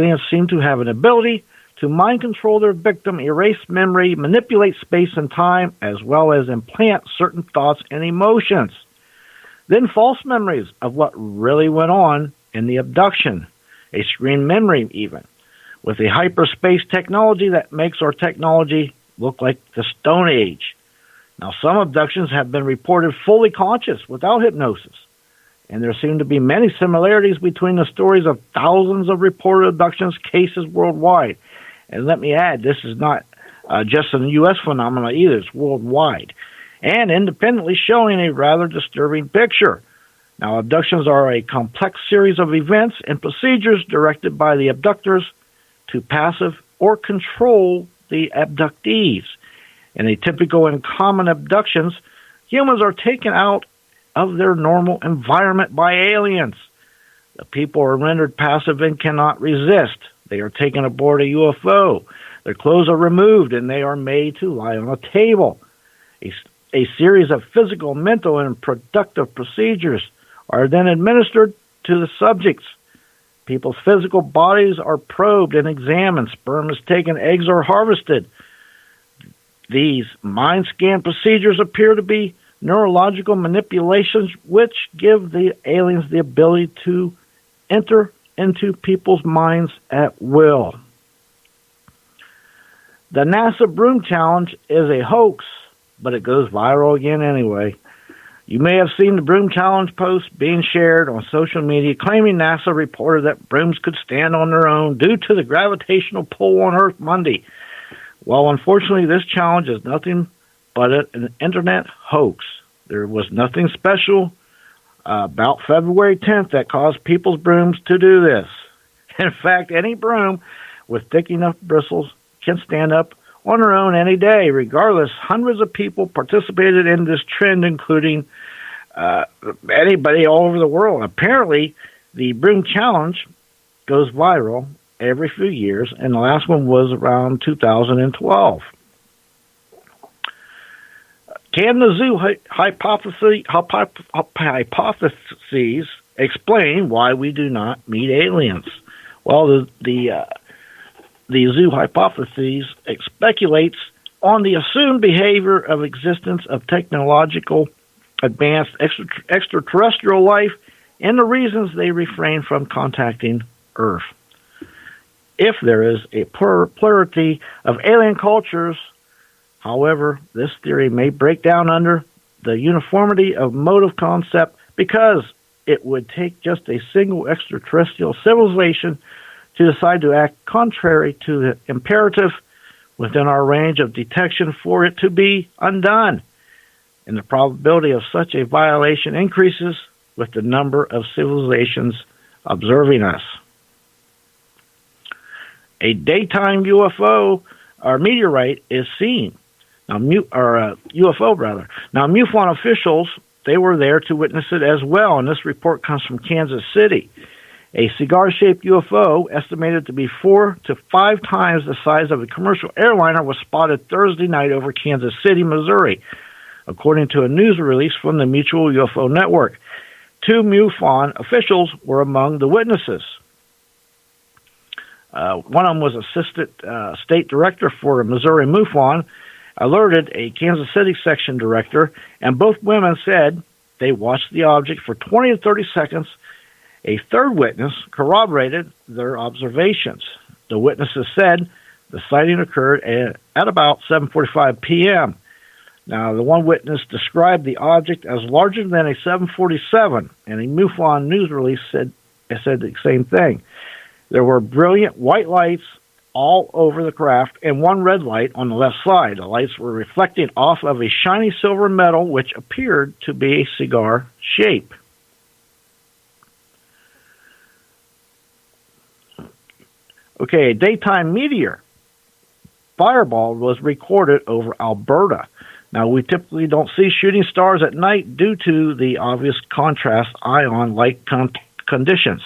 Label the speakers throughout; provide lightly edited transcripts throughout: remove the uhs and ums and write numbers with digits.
Speaker 1: Aliens seem to have an ability to mind control their victim, erase memory, manipulate space and time, as well as implant certain thoughts and emotions. Then false memories of what really went on in the abduction, a screen memory even, with a hyperspace technology that makes our technology look like the Stone Age. Now, some abductions have been reported fully conscious without hypnosis, and there seem to be many similarities between the stories of thousands of reported abductions cases worldwide. And let me add, this is not just a U.S. phenomenon either, it's worldwide, and independently showing a rather disturbing picture. Now, abductions are a complex series of events and procedures directed by the abductors to passive or control the abductees. In a typical and common abductions, humans are taken out of their normal environment by aliens. The people are rendered passive and cannot resist. They are taken aboard a UFO. Their clothes are removed and they are made to lie on a table. A series of physical, mental, and productive procedures are then administered to the subjects. People's physical bodies are probed and examined. Sperm is taken, eggs are harvested. These mind scan procedures appear to be neurological manipulations which give the aliens the ability to enter into people's minds at will. The NASA Broom Challenge is a hoax, but it goes viral again anyway. You may have seen the Broom Challenge posts being shared on social media claiming NASA reported that brooms could stand on their own due to the gravitational pull on Earth Monday. Well, unfortunately, this challenge is nothing but an internet hoax. There was nothing special about February 10th that caused people's brooms to do this. In fact, any broom with thick enough bristles can stand up on their own any day. Regardless, hundreds of people participated in this trend, including anybody all over the world. Apparently, the Broom Challenge goes viral every few years, and the last one was around 2012. Can the zoo hypotheses explain why we do not meet aliens? Well, the zoo hypothesis speculates on the assumed behavior of existence of technological advanced extraterrestrial life and the reasons they refrain from contacting Earth. If there is a plurality of alien cultures, however, this theory may break down under the uniformity of motive concept because it would take just a single extraterrestrial civilization to decide to act contrary to the imperative within our range of detection for it to be undone. And the probability of such a violation increases with the number of civilizations observing us. A daytime UFO or meteorite is seen. Now, UFO rather. Now, MUFON officials, they were there to witness it as well, and this report comes from Kansas City. A cigar-shaped UFO, estimated to be 4 to 5 times the size of a commercial airliner, was spotted Thursday night over Kansas City, Missouri, according to a news release from the Mutual UFO Network. 2 MUFON officials were among the witnesses. One of them was assistant state director for Missouri MUFON, alerted a Kansas City section director, and both women said they watched the object for 20 to 30 seconds. A third witness corroborated their observations. The witnesses said the sighting occurred at about 7:45 p.m. Now, the one witness described the object as larger than a 747, and a MUFON news release said the same thing. There were brilliant white lights all over the craft and one red light on the left side. The lights were reflecting off of a shiny silver metal which appeared to be a cigar shape. Okay, a daytime meteor fireball was recorded over Alberta. Now, we typically don't see shooting stars at night due to the obvious contrast ion-like conditions,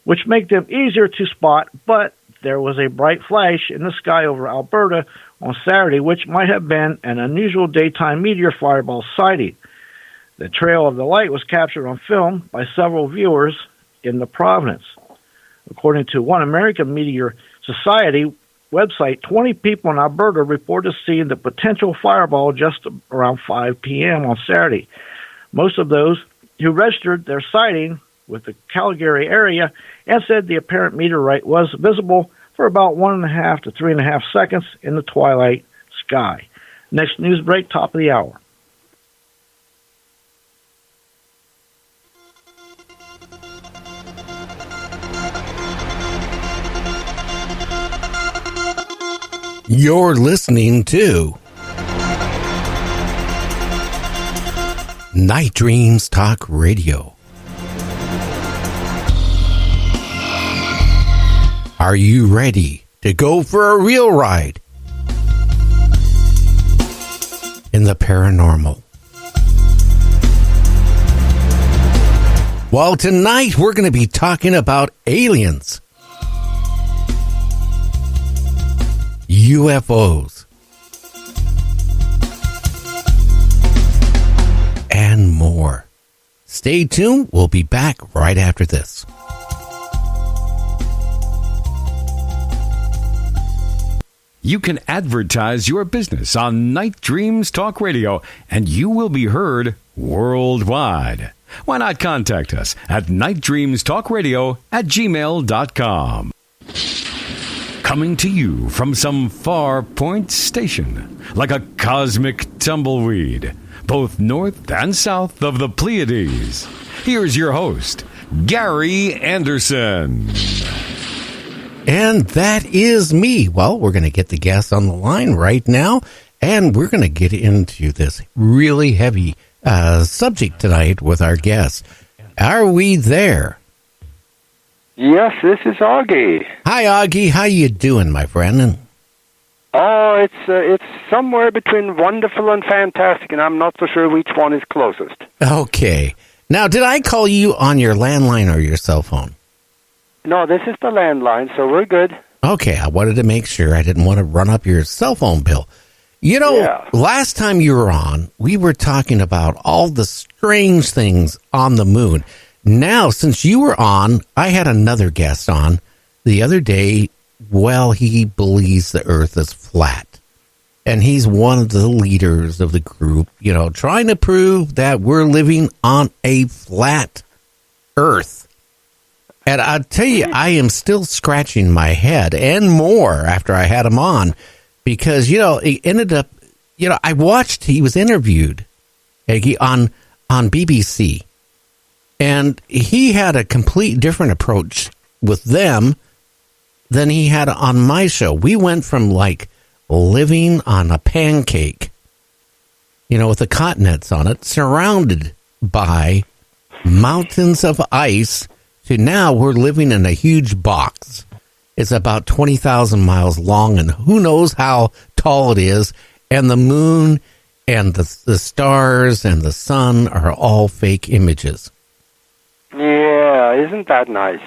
Speaker 1: which make them easier to spot, but there was a bright flash in the sky over Alberta on Saturday, which might have been an unusual daytime meteor fireball sighting. The trail of the light was captured on film by several viewers in the province. According to One American Meteor Society website, 20 people in Alberta reported seeing the potential fireball just around 5 p.m. on Saturday. Most of those who registered their sighting with the Calgary area and said the apparent meteorite was visible for about 1.5 to 3.5 seconds in the twilight sky. Next news break, top of the hour.
Speaker 2: You're listening to Night Dreams Talk Radio. Are you ready to go for a real ride in the paranormal? Well, tonight we're going to be talking about aliens, UFOs, and more. Stay tuned. We'll be back right after this.
Speaker 3: You can advertise your business on Night Dreams Talk Radio, and you will be heard worldwide. Why not contact us at nightdreamstalkradio@gmail.com. Coming to you from some far point station, like a cosmic tumbleweed, both north and south of the Pleiades. Here's your host, Gary Anderson.
Speaker 2: And that is me. Well, we're going to get the guest on the line right now, and we're going to get into this really heavy subject tonight with our guest. Are we there?
Speaker 4: Yes, this is Aage.
Speaker 2: Hi, Aage. How you doing, my friend?
Speaker 4: Oh, it's somewhere between wonderful and fantastic, and I'm not so sure which one is closest.
Speaker 2: Okay. Now, did I call you on your landline or your cell phone?
Speaker 4: No, this is the landline, so we're good.
Speaker 2: Okay, I wanted to make sure. I didn't want to run up your cell phone bill. You know, Last time you were on, we were talking about all the strange things on the moon. Now, since you were on, I had another guest on the other day. Well, he believes the Earth is flat. And he's one of the leaders of the group, you know, trying to prove that we're living on a flat Earth. And I'll tell you, I am still scratching my head and more after I had him on because, you know, it ended up, you know, I watched, he was interviewed on BBC, and he had a complete different approach with them than he had on my show. We went from like living on a pancake, you know, with the continents on it, surrounded by mountains of ice, to now we're living in a huge box. It's about 20,000 miles long, and who knows how tall it is. And the moon and the stars and the sun are all fake images.
Speaker 4: Yeah, isn't that nice?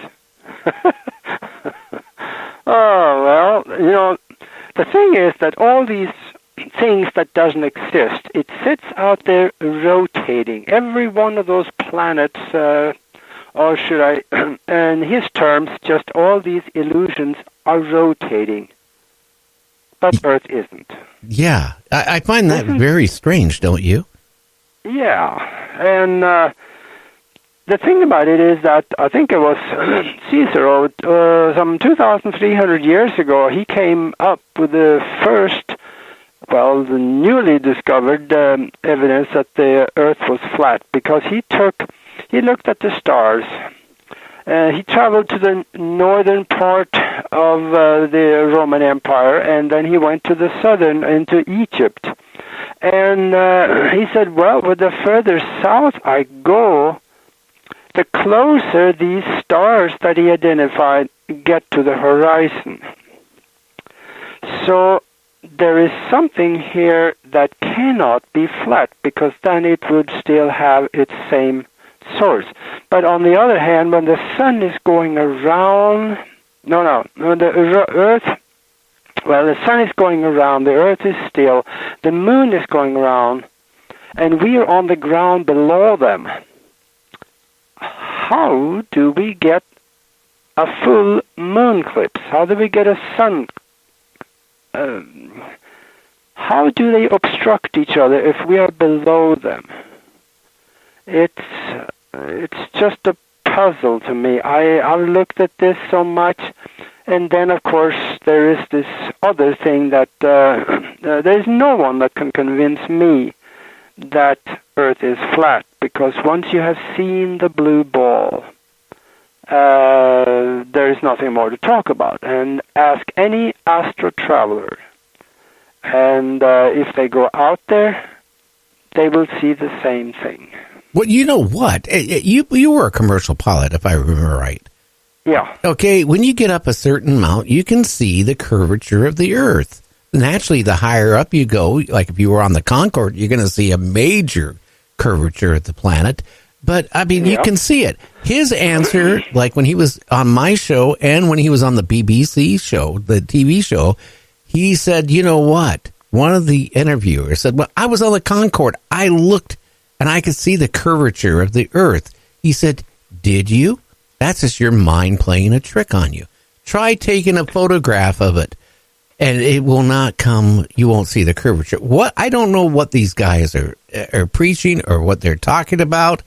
Speaker 4: Oh, well, you know, the thing is that all these things that doesn't exist, it sits out there rotating. Every one of those planets, or should I, in his terms, just all these illusions are rotating. But Earth isn't.
Speaker 2: Yeah, I find that very strange, don't you?
Speaker 4: Yeah, and the thing about it is that I think it was Cicero, some 2,300 years ago, he came up with the first, well, the newly discovered evidence that the Earth was flat, because he looked at the stars. He traveled to the northern part of the Roman Empire, and then he went to the southern, into Egypt. And he said, well, with the further south I go, the closer these stars that he identified get to the horizon. So there is something here that cannot be flat, because then it would still have its same source. But on the other hand, when the sun is going around, when the Earth, well, the sun is going around, the Earth is still, the moon is going around, and we are on the ground below them. How do we get a full moon eclipse? How do we get a sun? How do they obstruct each other if we are below them? It's just a puzzle to me. I've looked at this so much, and then of course there is this other thing that there's no one that can convince me that Earth is flat, because once you have seen the blue ball, there is nothing more to talk about. And ask any astro traveler, and if they go out there, they will see the same thing.
Speaker 2: Well, you know what? You were a commercial pilot, if I remember right.
Speaker 4: Yeah.
Speaker 2: Okay, when you get up a certain amount, you can see the curvature of the Earth. Naturally, the higher up you go, like if you were on the Concorde, you're going to see a major curvature of the planet. But, I mean, you can see it. His answer, like when he was on my show and when he was on the BBC show, the TV show, he said, you know what? One of the interviewers said, well, I was on the Concorde. I looked and I could see the curvature of the Earth. He said, did you? That's just your mind playing a trick on you. Try taking a photograph of it, and it will not come. You won't see the curvature. What? I don't know what these guys are preaching or what they're talking about.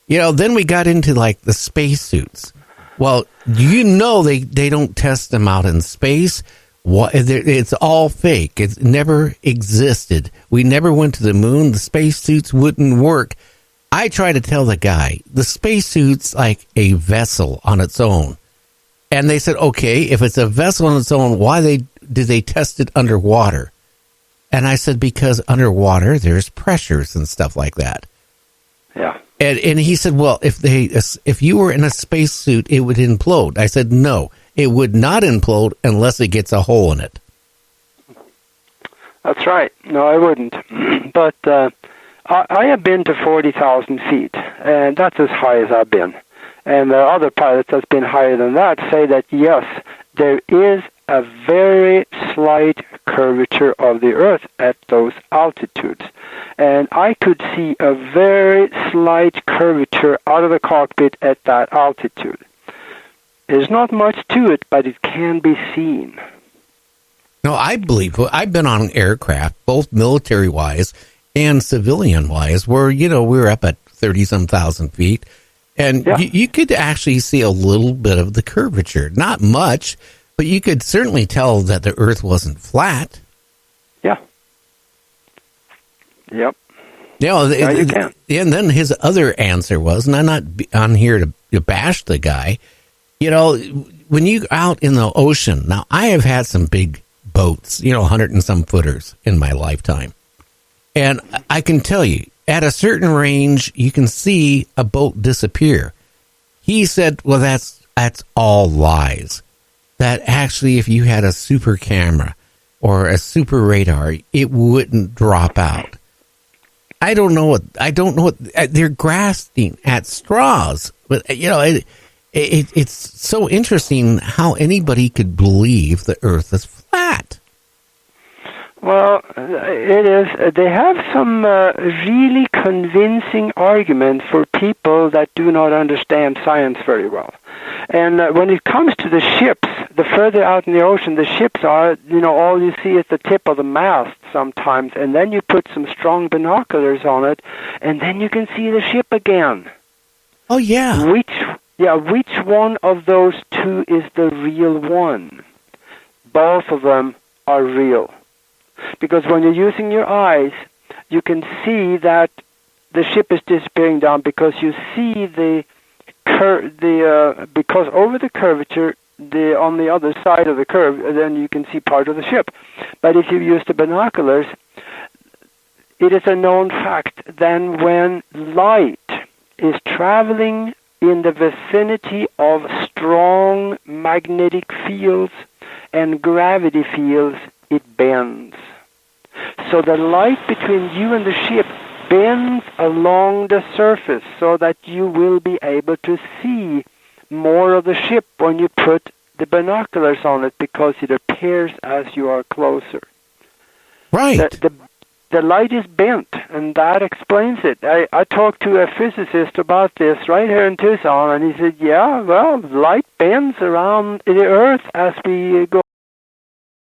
Speaker 2: You know, then we got into like the spacesuits. Well, you know they don't test them out in space. It's all fake. It never existed. We never went to the moon. The spacesuits wouldn't work. I try to tell the guy, the spacesuit's like a vessel on its own. And they said, okay, if it's a vessel on its own, why did they test it underwater? And I said, because underwater, there's pressures and stuff like that.
Speaker 4: Yeah.
Speaker 2: And he said, well, if you were in a spacesuit, it would implode. I said, no, it would not implode unless it gets a hole in it.
Speaker 4: That's right. No, I wouldn't. But I have been to 40,000 feet, and that's as high as I've been. And the other pilots that's been higher than that say that, yes, there is a very slight curvature of the Earth at those altitudes. And I could see a very slight curvature out of the cockpit at that altitude. There's not much to it, but it can be seen.
Speaker 2: No, I believe, I've been on aircraft, both military-wise and civilian-wise, where, you know, we're up at 30-some thousand feet, and you could actually see a little bit of the curvature. Not much, but you could certainly tell that the Earth wasn't flat.
Speaker 4: Yeah. Yep.
Speaker 2: You know,
Speaker 4: you can.
Speaker 2: And then his other answer was, and I'm not on here to bash the guy, you know, when you out in the ocean, now I have had some big boats, you know, 100 and some footers in my lifetime. And I can tell you, at a certain range, you can see a boat disappear. He said, well, that's all lies. That actually, if you had a super camera or a super radar, it wouldn't drop out. I don't know what they're grasping at straws. But, you know, it's so interesting how anybody could believe the Earth is flat.
Speaker 4: Well, it is. They have some really convincing argument for people that do not understand science very well. And when it comes to the ships, the further out in the ocean the ships are, you know, all you see is the tip of the mast sometimes, and then you put some strong binoculars on it, and then you can see the ship again.
Speaker 2: Oh, yeah.
Speaker 4: Which one of those two is the real one? Both of them are real. Because when you're using your eyes, you can see that the ship is disappearing down because you see because over the curvature, on the other side of the curve, then you can see part of the ship. But if you use the binoculars, it is a known fact then when light is traveling in the vicinity of strong magnetic fields and gravity fields, it bends. So the light between you and the ship bends along the surface so that you will be able to see more of the ship when you put the binoculars on it because it appears as you are closer.
Speaker 2: Right.
Speaker 4: the light is bent, and that explains it. I talked to a physicist about this right here in Tucson, and he said, yeah, well, light bends around the Earth as we go